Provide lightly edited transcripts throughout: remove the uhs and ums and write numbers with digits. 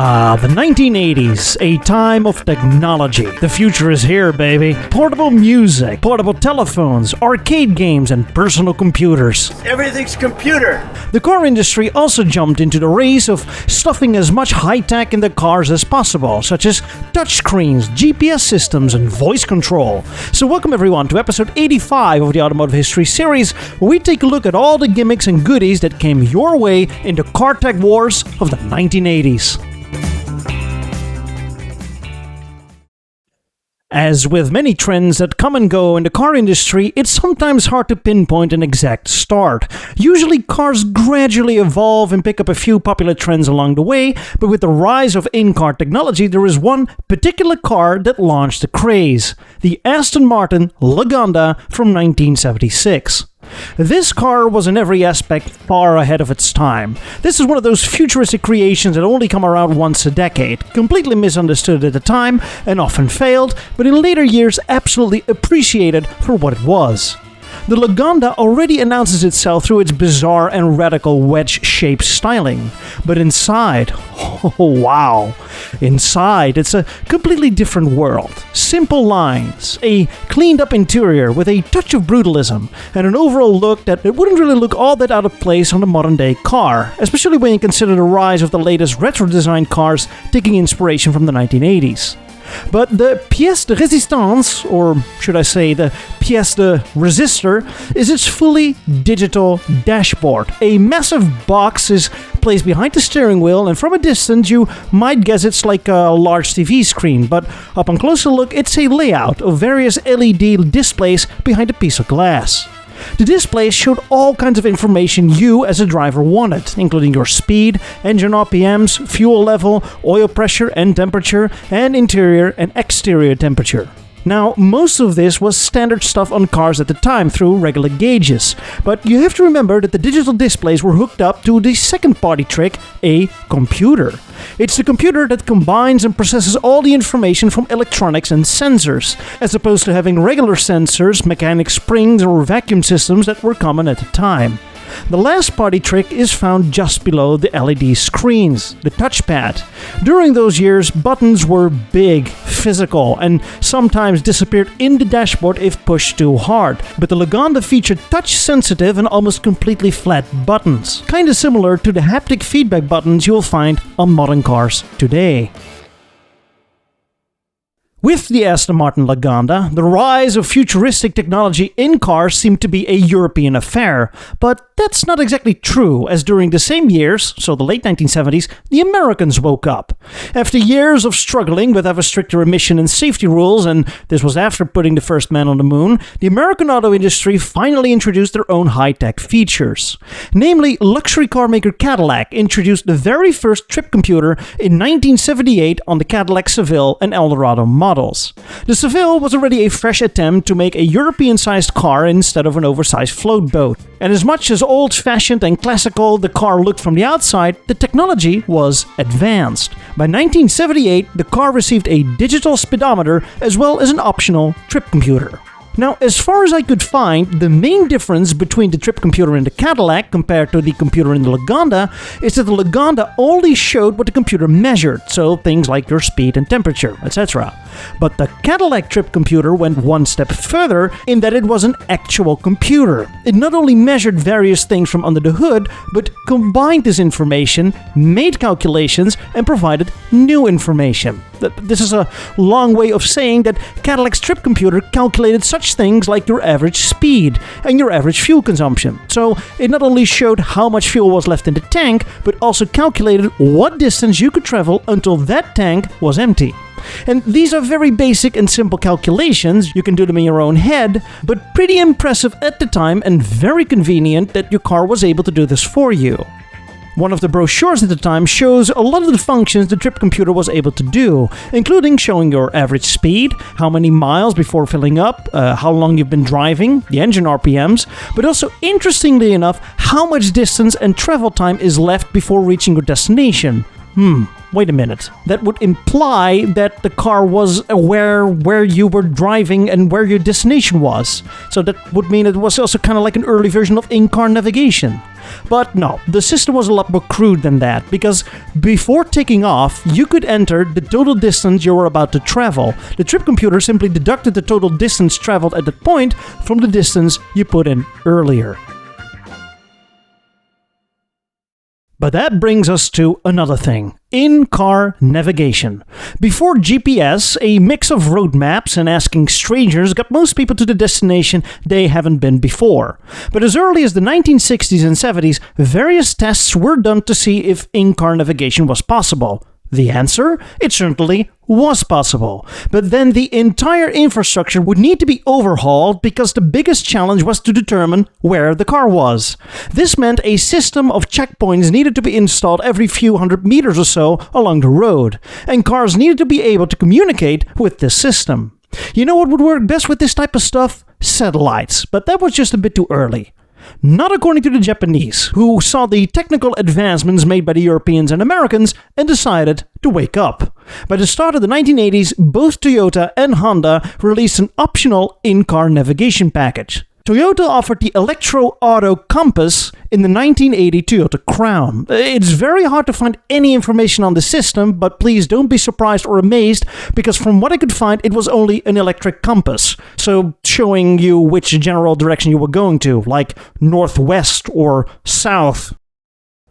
The 1980s, a time of technology. The future is here, baby. Portable music, portable telephones, arcade games, and personal computers. Everything's computer. The car industry also jumped into the race of stuffing as much high-tech in the cars as possible, such as touchscreens, GPS systems, and voice control. So welcome everyone to episode 85 of the Automotive History series, where we take a look at all the gimmicks and goodies that came your way in the car tech wars of the 1980s. As with many trends that come and go in the car industry, it's sometimes hard to pinpoint an exact start. Usually cars gradually evolve and pick up a few popular trends along the way, but with the rise of in-car technology, there is one particular car that launched the craze: the Aston Martin Lagonda from 1976. This car was in every aspect far ahead of its time. This is one of those futuristic creations that only come around once a decade, completely misunderstood at the time and often failed, but in later years absolutely appreciated for what it was. The Lagonda already announces itself through its bizarre and radical wedge-shaped styling. But inside, oh wow, inside it's a completely different world. Simple lines, a cleaned-up interior with a touch of brutalism, and an overall look that it wouldn't really look all that out of place on a modern-day car, especially when you consider the rise of the latest retro-designed cars taking inspiration from the 1980s. But the pièce de résistance, or should I say the pièce de resistor, is its fully digital dashboard. A massive box is placed behind the steering wheel, and from a distance you might guess it's like a large TV screen, but upon closer look it's a layout of various LED displays behind a piece of glass. The displays showed all kinds of information you as a driver wanted, including your speed, engine RPMs, fuel level, oil pressure and temperature, and interior and exterior temperature. Now, most of this was standard stuff on cars at the time through regular gauges, but you have to remember that the digital displays were hooked up to the second party trick, a computer. It's the computer that combines and processes all the information from electronics and sensors, as opposed to having regular sensors, mechanic springs, or vacuum systems that were common at the time. The last party trick is found just below the LED screens, the touchpad. During those years, buttons were big, physical, and sometimes disappeared in the dashboard if pushed too hard. But the Lagonda featured touch-sensitive and almost completely flat buttons, kinda similar to the haptic feedback buttons you'll find on modern cars today. With the Aston Martin Lagonda, the rise of futuristic technology in cars seemed to be a European affair, but that's not exactly true, as during the same years, so the late 1970s, the Americans woke up. After years of struggling with ever stricter emission and safety rules, and this was after putting the first man on the moon, the American auto industry finally introduced their own high-tech features. Namely, luxury car maker Cadillac introduced the very first trip computer in 1978 on the Cadillac Seville and Eldorado models. The Seville was already a fresh attempt to make a European-sized car instead of an oversized float boat. And as much as old-fashioned and classical the car looked from the outside, the technology was advanced. By 1978, the car received a digital speedometer as well as an optional trip computer. Now, as far as I could find, the main difference between the trip computer in the Cadillac compared to the computer in the Lagonda is that the Lagonda only showed what the computer measured, so things like your speed and temperature, etc. But the Cadillac trip computer went one step further in that it was an actual computer. It not only measured various things from under the hood, but combined this information, made calculations, and provided new information. This is a long way of saying that Cadillac's trip computer calculated such things like your average speed and your average fuel consumption. So it not only showed how much fuel was left in the tank, but also calculated what distance you could travel until that tank was empty. And these are very basic and simple calculations, you can do them in your own head, but pretty impressive at the time and very convenient that your car was able to do this for you. One of the brochures at the time shows a lot of the functions the trip computer was able to do, including showing your average speed, how many miles before filling up, how long you've been driving, the engine RPMs, but also, interestingly enough, how much distance and travel time is left before reaching your destination. Wait a minute. That would imply that the car was aware where you were driving and where your destination was. So that would mean it was also kind of like an early version of in-car navigation. But no, the system was a lot more crude than that, because before taking off, you could enter the total distance you were about to travel. The trip computer simply deducted the total distance traveled at that point from the distance you put in earlier. But that brings us to another thing. In-car navigation. Before GPS, a mix of road maps and asking strangers got most people to the destination they haven't been before. But as early as the 1960s and 70s, various tests were done to see if in-car navigation was possible. The answer? It certainly was possible. But then the entire infrastructure would need to be overhauled because the biggest challenge was to determine where the car was. This meant a system of checkpoints needed to be installed every few hundred meters or so along the road, and cars needed to be able to communicate with this system. You know what would work best with this type of stuff? Satellites, but that was just a bit too early. Not according to the Japanese, who saw the technical advancements made by the Europeans and Americans and decided to wake up. By the start of the 1980s, both Toyota and Honda released an optional in-car navigation package. Toyota offered the Electro-Auto Compass in the 1980 Toyota Crown. It's very hard to find any information on the system, but please don't be surprised or amazed, because from what I could find, it was only an electric compass, so showing you which general direction you were going to, like northwest or south.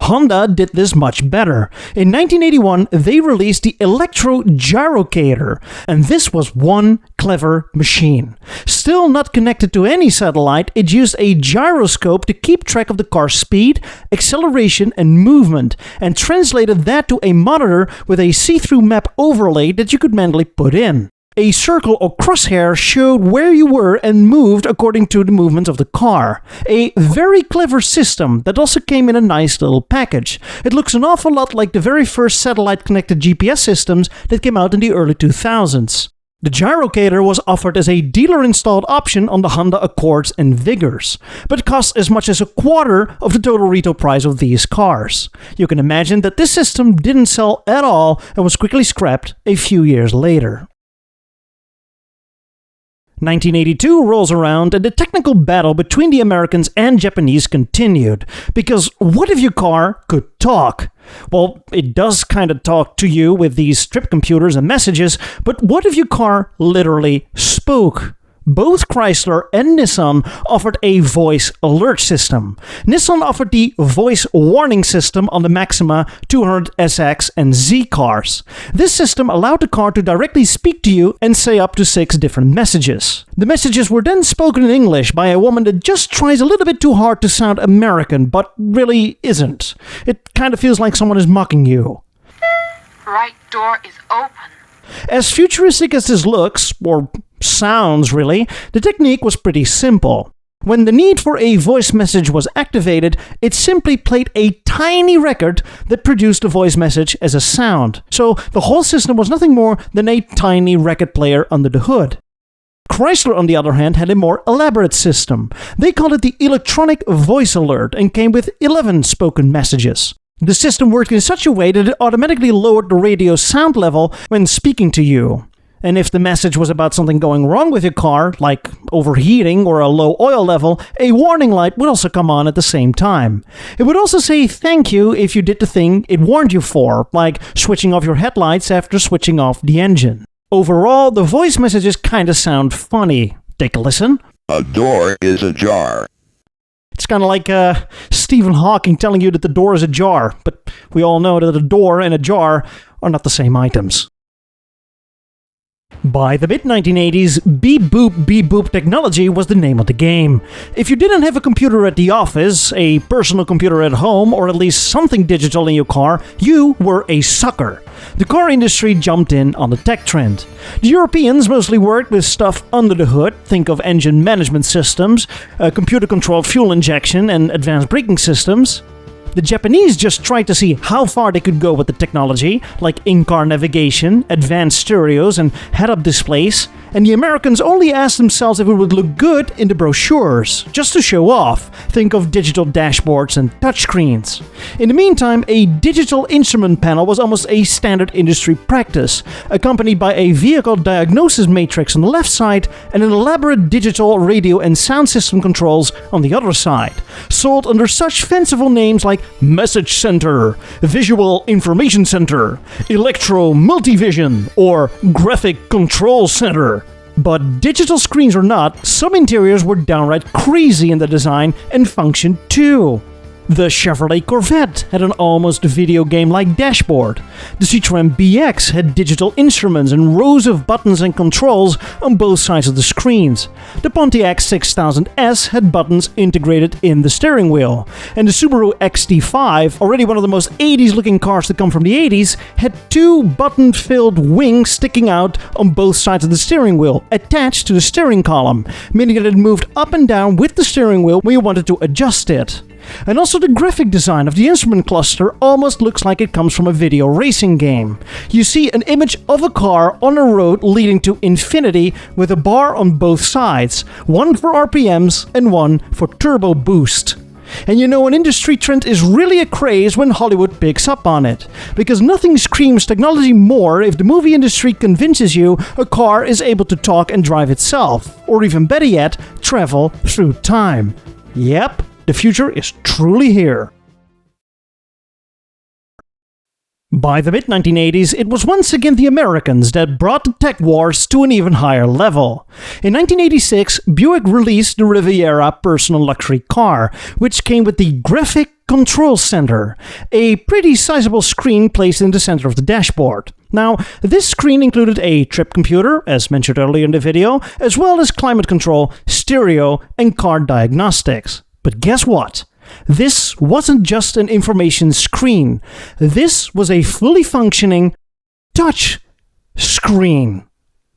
Honda did this much better. In 1981, they released the Electro Gyrocator, and this was one clever machine. Still not connected to any satellite, it used a gyroscope to keep track of the car's speed, acceleration, and movement, and translated that to a monitor with a see-through map overlay that you could manually put in. A circle or crosshair showed where you were and moved according to the movements of the car. A very clever system that also came in a nice little package. It looks an awful lot like the very first satellite-connected GPS systems that came out in the early 2000s. The gyrocator was offered as a dealer-installed option on the Honda Accords and Vigors, but cost as much as a quarter of the total retail price of these cars. You can imagine that this system didn't sell at all and was quickly scrapped a few years later. 1982 rolls around and the technical battle between the Americans and Japanese continued. Because what if your car could talk? Well, it does kind of talk to you with these trip computers and messages, but what if your car literally spoke? Both Chrysler and Nissan offered a voice alert system. Nissan offered the voice warning system on the Maxima 200 SX and Z cars. This system allowed the car to directly speak to you and say up to 6 different messages. The messages were then spoken in English by a woman that just tries a little bit too hard to sound American, but really isn't. It kind of feels like someone is mocking you. Right door is open. As futuristic as this looks, or sounds really, the technique was pretty simple. When the need for a voice message was activated, it simply played a tiny record that produced a voice message as a sound. So the whole system was nothing more than a tiny record player under the hood. Chrysler, on the other hand, had a more elaborate system. They called it the Electronic Voice Alert and came with 11 spoken messages. The system worked in such a way that it automatically lowered the radio sound level when speaking to you. And if the message was about something going wrong with your car, like overheating or a low oil level, a warning light would also come on at the same time. It would also say thank you if you did the thing it warned you for, like switching off your headlights after switching off the engine. Overall, the voice messages kinda sound funny. Take a listen. A door is ajar. It's kind of like Stephen Hawking telling you that the door is ajar, but we all know that a door and a jar are not the same items. By the mid-1980s, beep-boop technology was the name of the game. If you didn't have a computer at the office, a personal computer at home, or at least something digital in your car, you were a sucker. The car industry jumped in on the tech trend. The Europeans mostly worked with stuff under the hood, think of engine management systems, computer-controlled fuel injection, and advanced braking systems. The Japanese just tried to see how far they could go with the technology, like in-car navigation, advanced stereos, and head-up displays, and the Americans only asked themselves if it would look good in the brochures, just to show off. Think of digital dashboards and touchscreens. In the meantime, a digital instrument panel was almost a standard industry practice, accompanied by a vehicle diagnosis matrix on the left side and an elaborate digital radio and sound system controls on the other side, sold under such fanciful names like Message Center, Visual Information Center, Electro Multivision, or Graphic Control Center. But digital screens or not, some interiors were downright crazy in the design and function too. The Chevrolet Corvette had an almost video game-like dashboard. The Citroën BX had digital instruments and rows of buttons and controls on both sides of the screens. The Pontiac 6000S had buttons integrated in the steering wheel. And the Subaru XT5, already one of the most 80s-looking cars to come from the 80s, had two button-filled wings sticking out on both sides of the steering wheel, attached to the steering column, meaning that it moved up and down with the steering wheel when you wanted to adjust it. And also the graphic design of the instrument cluster almost looks like it comes from a video racing game. You see an image of a car on a road leading to infinity with a bar on both sides, one for RPMs and one for turbo boost. And you know an industry trend is really a craze when Hollywood picks up on it. Because nothing screams technology more if the movie industry convinces you a car is able to talk and drive itself, or even better yet, travel through time. Yep. The future is truly here. By the mid-1980s, it was once again the Americans that brought the tech wars to an even higher level. In 1986, Buick released the Riviera personal luxury car, which came with the Graphic Control Center, a pretty sizable screen placed in the center of the dashboard. Now, this screen included a trip computer, as mentioned earlier in the video, as well as climate control, stereo, and car diagnostics. But guess what? This wasn't just an information screen. This was a fully functioning touch screen.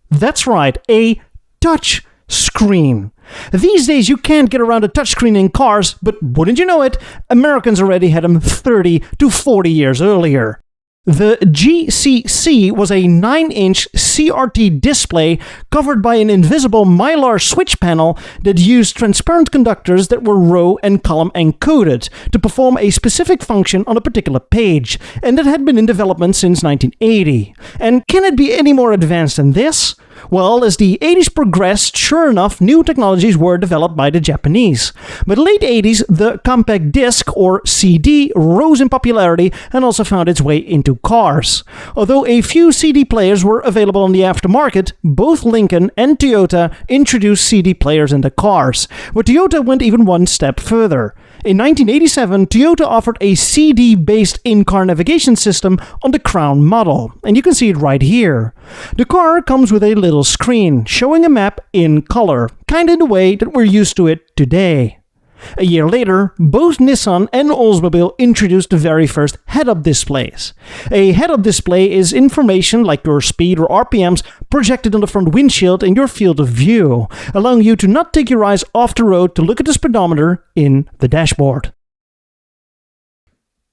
That's right, a touch screen. These days you can't get around a touchscreen in cars, but wouldn't you know it, Americans already had them 30 to 40 years earlier. The GCC was a 9-inch CRT display covered by an invisible mylar switch panel that used transparent conductors that were row and column encoded to perform a specific function on a particular page, and that had been in development since 1980. And can it be any more advanced than this? Well, as the 80s progressed, sure enough, new technologies were developed by the Japanese. By the late 80s, the compact disc, or CD, rose in popularity and also found its way into cars. Although a few CD players were available on the aftermarket, both Lincoln and Toyota introduced CD players into cars, where Toyota went even one step further. In 1987, Toyota offered a CD-based in-car navigation system on the Crown model, and you can see it right here. The car comes with a little screen showing a map in color, kind of in the way that we're used to it today. A year later, both Nissan and Oldsmobile introduced the very first head-up displays. A head-up display is information like your speed or RPMs projected on the front windshield in your field of view, allowing you to not take your eyes off the road to look at the speedometer in the dashboard.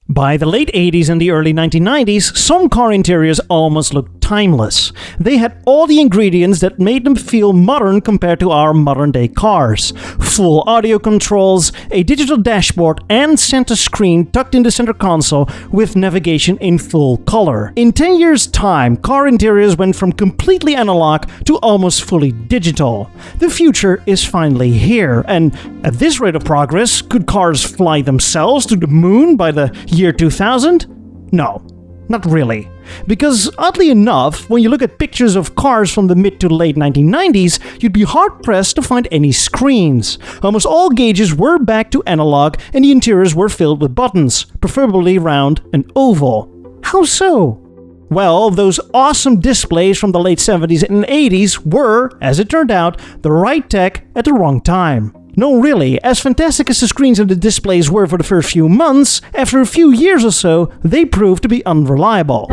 By the late 80s and the early 1990s, some car interiors almost looked timeless. They had all the ingredients that made them feel modern compared to our modern-day cars. Full audio controls, a digital dashboard, and center screen tucked in the center console with navigation in full color. In 10 years' time, car interiors went from completely analog to almost fully digital. The future is finally here, and at this rate of progress, could cars fly themselves to the moon by the year 2000? No, not really. Because oddly enough, when you look at pictures of cars from the mid to late 1990s, you'd be hard-pressed to find any screens. Almost all gauges were back to analog and the interiors were filled with buttons, preferably round and oval. How so? Well, those awesome displays from the late 70s and 80s were, as it turned out, the right tech at the wrong time. No, really, as fantastic as the screens and the displays were for the first few months, after a few years or so, they proved to be unreliable.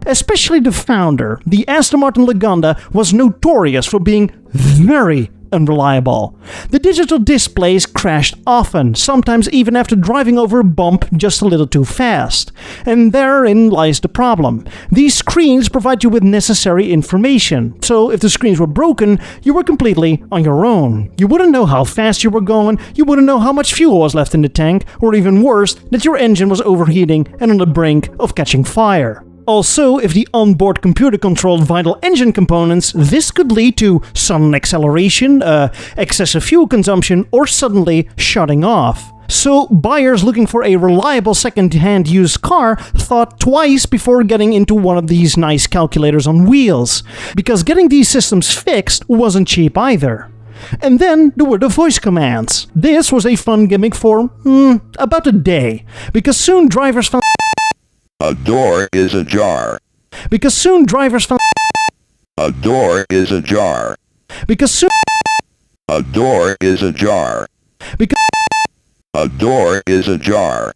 Especially the founder, the Aston Martin Lagonda, was notorious for being very unreliable. The digital displays crashed often, sometimes even after driving over a bump just a little too fast. And therein lies the problem. These screens provide you with necessary information, so if the screens were broken, you were completely on your own. You wouldn't know how fast you were going, you wouldn't know how much fuel was left in the tank, or even worse, that your engine was overheating and on the brink of catching fire. Also, if the onboard computer controlled vital engine components, this could lead to sudden acceleration, excessive fuel consumption, or suddenly shutting off. So, buyers looking for a reliable second-hand used car thought twice before getting into one of these nice calculators on wheels, because getting these systems fixed wasn't cheap either. And then there were the voice commands. This was a fun gimmick for, about a day, because soon drivers found A door is ajar. Because soon drivers found A door is ajar. Because soon A door is ajar. Because A door is ajar.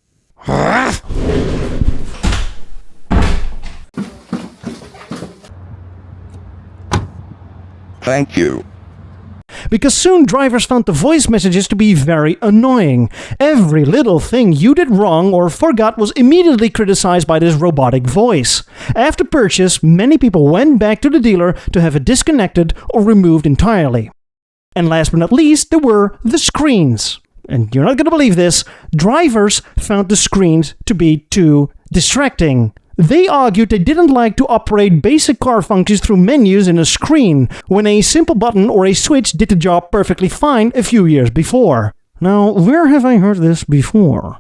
Thank you. Because soon drivers found the voice messages to be very annoying. Every little thing you did wrong or forgot was immediately criticized by this robotic voice. After purchase, many people went back to the dealer to have it disconnected or removed entirely. And last but not least, there were the screens. And you're not going to believe this, drivers found the screens to be too distracting. They argued they didn't like to operate basic car functions through menus in a screen, when a simple button or a switch did the job perfectly fine a few years before. Now, where have I heard this before?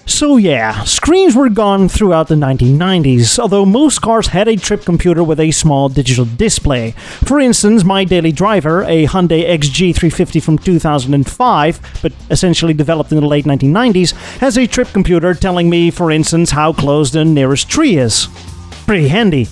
So yeah, screens were gone throughout the 1990s, although most cars had a trip computer with a small digital display. For instance, my daily driver, a Hyundai XG350 from 2005, but essentially developed in the late 1990s, has a trip computer telling me, for instance, how close the nearest tree is. Pretty handy.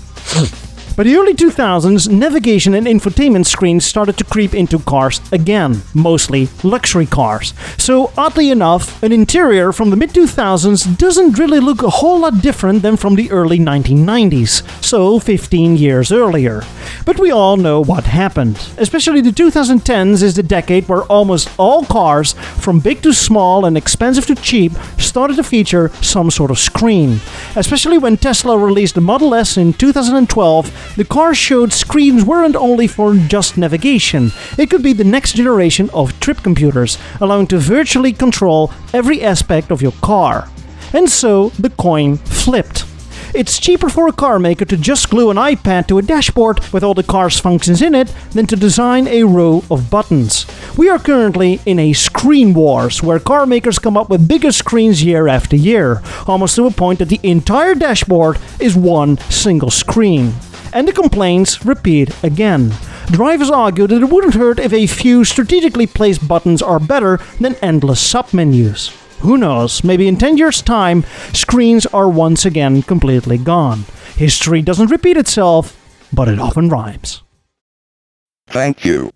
By the early 2000s, navigation and infotainment screens started to creep into cars again, mostly luxury cars. So, oddly enough, an interior from the mid-2000s doesn't really look a whole lot different than from the early 1990s, so 15 years earlier. But we all know what happened. Especially the 2010s is the decade where almost all cars, from big to small and expensive to cheap, started to feature some sort of screen. Especially when Tesla released the Model S in 2012, the car showed screens weren't only for just navigation. It could be the next generation of trip computers, allowing to virtually control every aspect of your car. And so the coin flipped. It's cheaper for a car maker to just glue an iPad to a dashboard with all the car's functions in it than to design a row of buttons. We are currently in a screen wars where car makers come up with bigger screens year after year, almost to a point that the entire dashboard is one single screen. And the complaints repeat again. Drivers argue that it wouldn't hurt if a few strategically placed buttons are better than endless submenus. Who knows, maybe in 10 years' time, screens are once again completely gone. History doesn't repeat itself, but it often rhymes. Thank you.